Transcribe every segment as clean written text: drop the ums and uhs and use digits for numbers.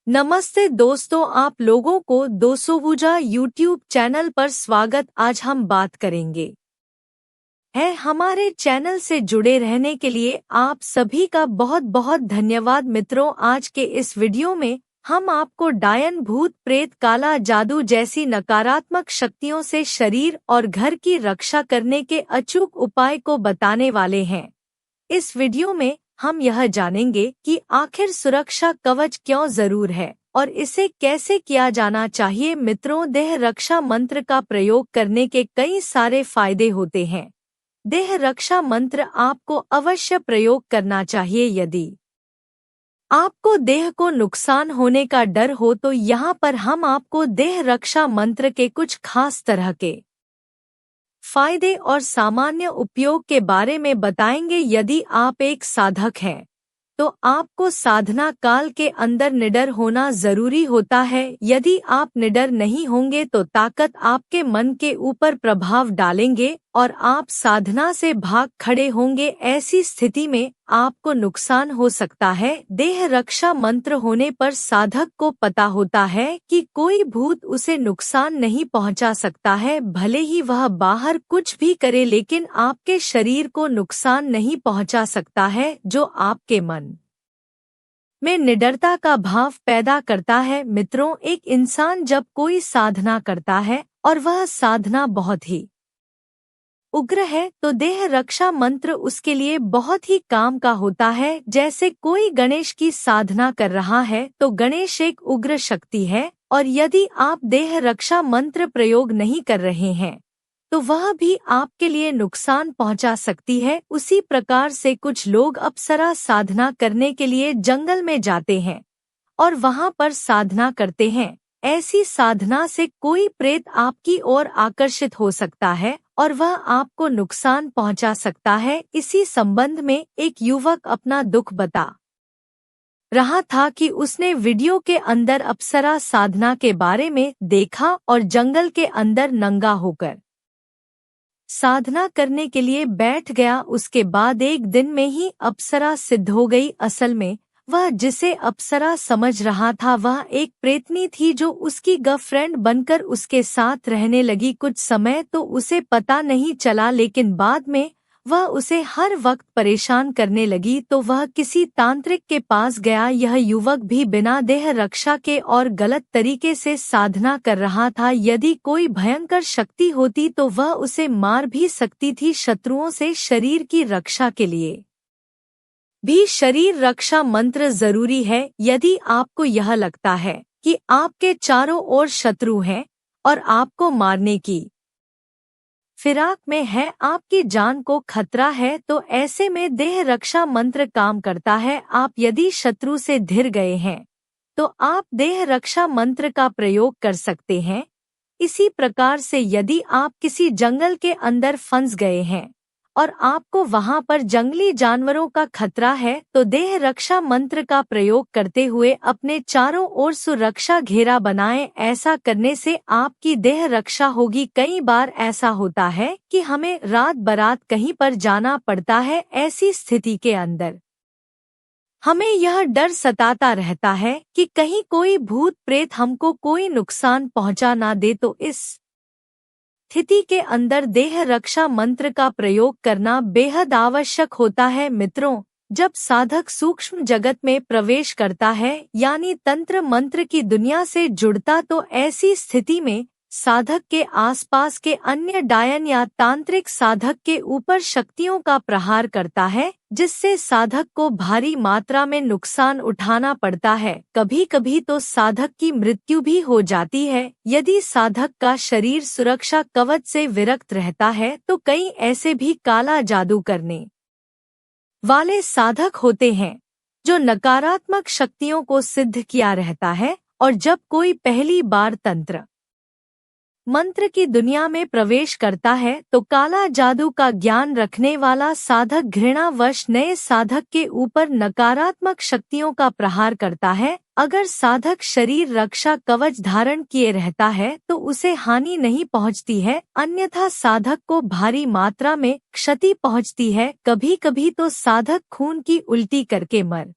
नमस्ते दोस्तों, आप लोगों को दोसोबुजा यूट्यूब चैनल पर स्वागत। आज हम बात करेंगे है हमारे चैनल से जुड़े रहने के लिए आप सभी का बहुत बहुत धन्यवाद। मित्रों, आज के इस वीडियो में हम आपको डायन, भूत प्रेत, काला जादू जैसी नकारात्मक शक्तियों से शरीर और घर की रक्षा करने के अचूक उपाय को बताने वाले हैं। इस वीडियो में हम यह जानेंगे कि आखिर सुरक्षा कवच क्यों जरूर है और इसे कैसे किया जाना चाहिए। मित्रों, देह रक्षा मंत्र का प्रयोग करने के कई सारे फायदे होते हैं। देह रक्षा मंत्र आपको अवश्य प्रयोग करना चाहिए। यदि आपको देह को नुकसान होने का डर हो तो यहाँ पर हम आपको देह रक्षा मंत्र के कुछ खास तरह के फायदे और सामान्य उपयोग के बारे में बताएंगे। यदि आप एक साधक हैं तो आपको साधना काल के अंदर निडर होना जरूरी होता है। यदि आप निडर नहीं होंगे तो ताकत आपके मन के ऊपर प्रभाव डालेंगे और आप साधना से भाग खड़े होंगे। ऐसी स्थिति में आपको नुकसान हो सकता है। देह रक्षा मंत्र होने पर साधक को पता होता है कि कोई भूत उसे नुकसान नहीं पहुंचा सकता है, भले ही वह बाहर कुछ भी करे, लेकिन आपके शरीर को नुकसान नहीं पहुंचा सकता है, जो आपके मन में निडरता का भाव पैदा करता है। मित्रों, एक इंसान जब कोई साधना करता है और वह साधना बहुत ही उग्र है तो देह रक्षा मंत्र उसके लिए बहुत ही काम का होता है। जैसे कोई गणेश की साधना कर रहा है तो गणेश एक उग्र शक्ति है, और यदि आप देह रक्षा मंत्र प्रयोग नहीं कर रहे हैं तो वह भी आपके लिए नुकसान पहुंचा सकती है। उसी प्रकार से कुछ लोग अप्सरा साधना करने के लिए जंगल में जाते हैं और वहां पर साधना करते हैं। ऐसी साधना से कोई प्रेत आपकी ओर आकर्षित हो सकता है और वह आपको नुकसान पहुंचा सकता है। इसी संबंध में एक युवक अपना दुख बता रहा था कि उसने वीडियो के अंदर अप्सरा साधना के बारे में देखा और जंगल के अंदर नंगा होकर साधना करने के लिए बैठ गया। उसके बाद एक दिन में ही अप्सरा सिद्ध हो गई। असल में वह जिसे अप्सरा समझ रहा था वह एक प्रेतनी थी जो उसकी गर्लफ्रेंड बनकर उसके साथ रहने लगी। कुछ समय तो उसे पता नहीं चला, लेकिन बाद में वह उसे हर वक्त परेशान करने लगी। तो वह किसी तांत्रिक के पास गया। यह युवक भी बिना देह रक्षा के और गलत तरीके से साधना कर रहा था। यदि कोई भयंकर शक्ति होती तो वह उसे मार भी सकती थी। शत्रुओं से शरीर की रक्षा के लिए भी शरीर रक्षा मंत्र जरूरी है। यदि आपको यह लगता है कि आपके चारों ओर शत्रु हैं और आपको मारने की फिराक में है, आपकी जान को खतरा है, तो ऐसे में देह रक्षा मंत्र काम करता है। आप यदि शत्रु से घिर गए हैं तो आप देह रक्षा मंत्र का प्रयोग कर सकते हैं। इसी प्रकार से यदि आप किसी जंगल के अंदर फंस गए हैं और आपको वहां पर जंगली जानवरों का खतरा है तो देह रक्षा मंत्र का प्रयोग करते हुए अपने चारों ओर सुरक्षा घेरा बनाएं। ऐसा करने से आपकी देह रक्षा होगी। कई बार ऐसा होता है कि हमें रात बरात कहीं पर जाना पड़ता है। ऐसी स्थिति के अंदर हमें यह डर सताता रहता है कि कहीं कोई भूत प्रेत हमको कोई नुकसान पहुंचा ना दे। तो इस स्थिति के अंदर देह रक्षा मंत्र का प्रयोग करना बेहद आवश्यक होता है। मित्रों, जब साधक सूक्ष्म जगत में प्रवेश करता है यानी तंत्र मंत्र की दुनिया से जुड़ता, तो ऐसी स्थिति में साधक के आसपास के अन्य डायन या तांत्रिक साधक के ऊपर शक्तियों का प्रहार करता है, जिससे साधक को भारी मात्रा में नुकसान उठाना पड़ता है। कभी कभी तो साधक की मृत्यु भी हो जाती है। यदि साधक का शरीर सुरक्षा कवच से विरक्त रहता है तो कई ऐसे भी काला जादू करने वाले साधक होते हैं जो नकारात्मक शक्तियों को सिद्ध किया रहता है, और जब कोई पहली बार तंत्र मंत्र की दुनिया में प्रवेश करता है तो काला जादू का ज्ञान रखने वाला साधक घृणावश नए साधक के ऊपर नकारात्मक शक्तियों का प्रहार करता है। अगर साधक शरीर रक्षा कवच धारण किए रहता है तो उसे हानि नहीं पहुंचती है, अन्यथा साधक को भारी मात्रा में क्षति पहुंचती है। कभी कभी तो साधक खून की उल्टी करके मर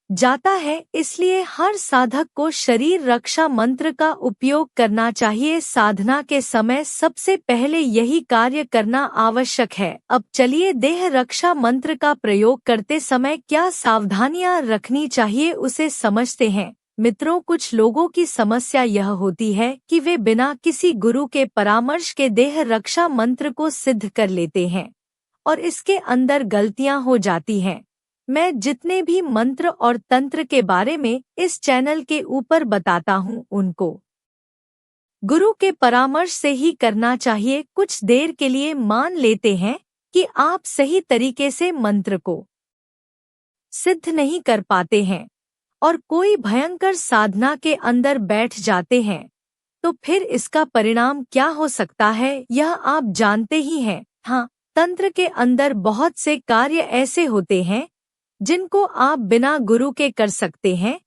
जाता है, इसलिए हर साधक को शरीर रक्षा मंत्र का उपयोग करना चाहिए। साधना के समय सबसे पहले यही कार्य करना आवश्यक है। अब चलिए देह रक्षा मंत्र का प्रयोग करते समय क्या सावधानियां रखनी चाहिए उसे समझते हैं। मित्रों, कुछ लोगों की समस्या यह होती है कि वे बिना किसी गुरु के परामर्श के देह रक्षा मंत्र को सिद्ध कर लेते हैं और इसके अंदर गलतियां हो जाती हैं। मैं जितने भी मंत्र और तंत्र के बारे में इस चैनल के ऊपर बताता हूँ उनको गुरु के परामर्श से ही करना चाहिए। कुछ देर के लिए मान लेते हैं कि आप सही तरीके से मंत्र को सिद्ध नहीं कर पाते हैं और कोई भयंकर साधना के अंदर बैठ जाते हैं, तो फिर इसका परिणाम क्या हो सकता है यह आप जानते ही हैं। हाँ, तंत्र के अंदर बहुत से कार्य ऐसे होते हैं जिनको आप बिना गुरु के कर सकते हैं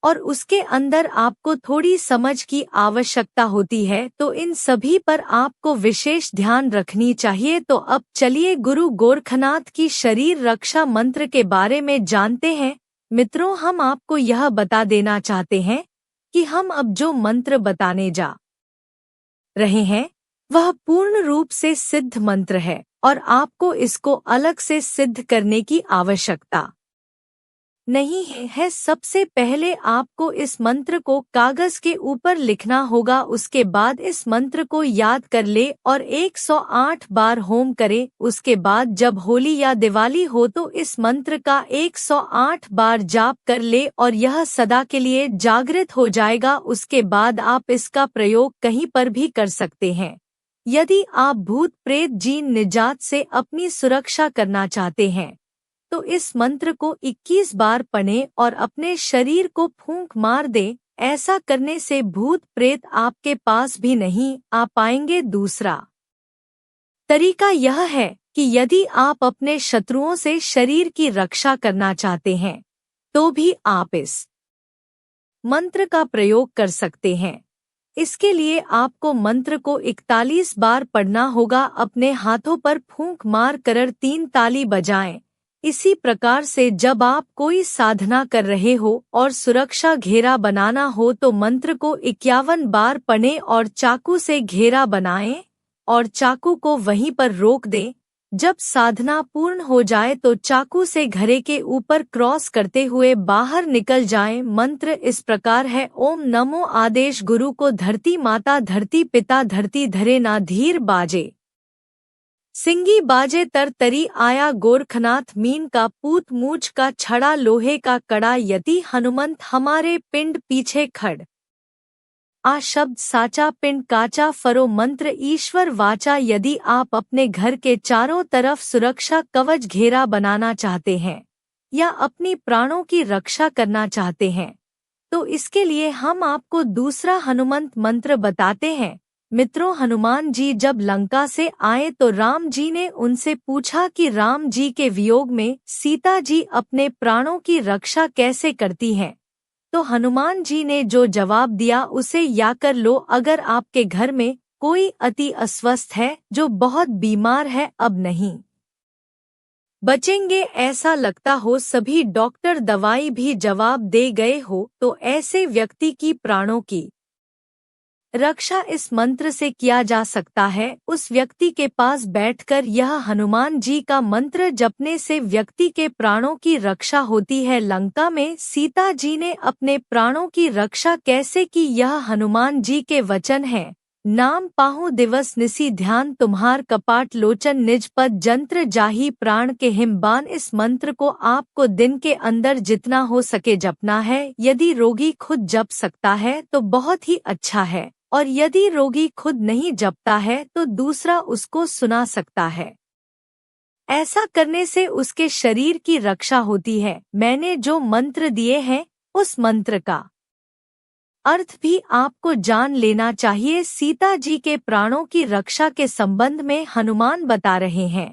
और उसके अंदर आपको थोड़ी समझ की आवश्यकता होती है, तो इन सभी पर आपको विशेष ध्यान रखनी चाहिए। तो अब चलिए गुरु गोरखनाथ की शरीर रक्षा मंत्र के बारे में जानते हैं। मित्रों, हम आपको यह बता देना चाहते हैं कि हम अब जो मंत्र बताने जा रहे हैं वह पूर्ण रूप से सिद्ध मंत्र है और आपको इसको अलग से सिद्ध करने की आवश्यकता नहीं है। सबसे पहले आपको इस मंत्र को कागज के ऊपर लिखना होगा, उसके बाद इस मंत्र को याद कर ले और 108 बार होम करे। उसके बाद जब होली या दिवाली हो तो इस मंत्र का 108 बार जाप कर ले और यह सदा के लिए जागृत हो जाएगा। उसके बाद आप इसका प्रयोग कहीं पर भी कर सकते हैं। यदि आप भूत प्रेत जीन निजात से अपनी सुरक्षा करना चाहते हैं तो इस मंत्र को 21 बार पढ़ें और अपने शरीर को फूंक मार दें। ऐसा करने से भूत प्रेत आपके पास भी नहीं आ पाएंगे। दूसरा तरीका यह है कि यदि आप अपने शत्रुओं से शरीर की रक्षा करना चाहते हैं तो भी आप इस मंत्र का प्रयोग कर सकते हैं। इसके लिए आपको मंत्र को 41 बार पढ़ना होगा। अपने हाथों पर फूंक मार कर 3 ताली बजाएं। इसी प्रकार से जब आप कोई साधना कर रहे हो और सुरक्षा घेरा बनाना हो तो मंत्र को 51 बार पढ़ें और चाकू से घेरा बनाएं और चाकू को वहीं पर रोक दें। जब साधना पूर्ण हो जाए तो चाकू से घेरे के ऊपर क्रॉस करते हुए बाहर निकल जाएं। मंत्र इस प्रकार है: ओम नमो आदेश गुरु को धरती माता धरती पिता धरती धरे ना धीर बाजे सिंगी बाजे तर तरी आया गोरखनाथ मीन का पूत मूछ का छड़ा लोहे का कड़ा यति हनुमंत हमारे पिंड पीछे खड़ आ शब्द साचा पिंड काचा फरो मंत्र ईश्वर वाचा। यदि आप अपने घर के चारों तरफ सुरक्षा कवच घेरा बनाना चाहते हैं या अपनी प्राणों की रक्षा करना चाहते हैं तो इसके लिए हम आपको दूसरा हनुमंत मंत्र बताते हैं। मित्रों, हनुमान जी जब लंका से आए तो राम जी ने उनसे पूछा कि राम जी के वियोग में सीता जी अपने प्राणों की रक्षा कैसे करती हैं। तो हनुमान जी ने जो जवाब दिया उसे याद कर लो। अगर आपके घर में कोई अति अस्वस्थ है, जो बहुत बीमार है, अब नहीं बचेंगे ऐसा लगता हो, सभी डॉक्टर दवाई भी जवाब दे गए हो, तो ऐसे व्यक्ति की प्राणों की रक्षा इस मंत्र से किया जा सकता है। उस व्यक्ति के पास बैठकर यह हनुमान जी का मंत्र जपने से व्यक्ति के प्राणों की रक्षा होती है। लंका में सीता जी ने अपने प्राणों की रक्षा कैसे की, यह हनुमान जी के वचन हैं। नाम पाहु दिवस निसी ध्यान तुम्हार कपाट लोचन निज पद जंत्र जाही प्राण के हिमबान। इस मंत्र को आपको दिन के अंदर जितना हो सके जपना है। यदि रोगी खुद जप सकता है तो बहुत ही अच्छा है और यदि रोगी खुद नहीं जपता है तो दूसरा उसको सुना सकता है। ऐसा करने से उसके शरीर की रक्षा होती है। मैंने जो मंत्र दिए हैं उस मंत्र का अर्थ भी आपको जान लेना चाहिए। सीता जी के प्राणों की रक्षा के संबंध में हनुमान बता रहे हैं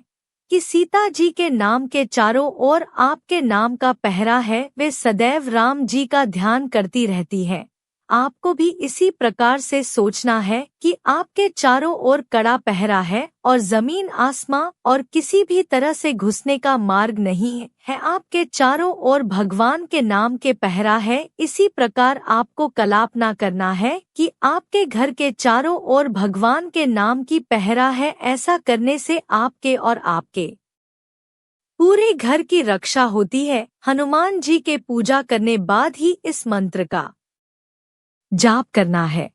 कि सीता जी के नाम के चारों ओर आपके नाम का पहरा है। वे सदैव राम जी का ध्यान करती रहती हैं। आपको भी इसी प्रकार से सोचना है कि आपके चारों ओर कड़ा पहरा है और जमीन आसमां और किसी भी तरह से घुसने का मार्ग नहीं है। आपके चारों ओर भगवान के नाम के पहरा है। इसी प्रकार आपको कल्पना करना है कि आपके घर के चारों ओर भगवान के नाम की पहरा है। ऐसा करने से आपके और आपके पूरे घर की रक्षा होती है। हनुमान जी के पूजा करने बाद ही इस मंत्र का जाप करना है।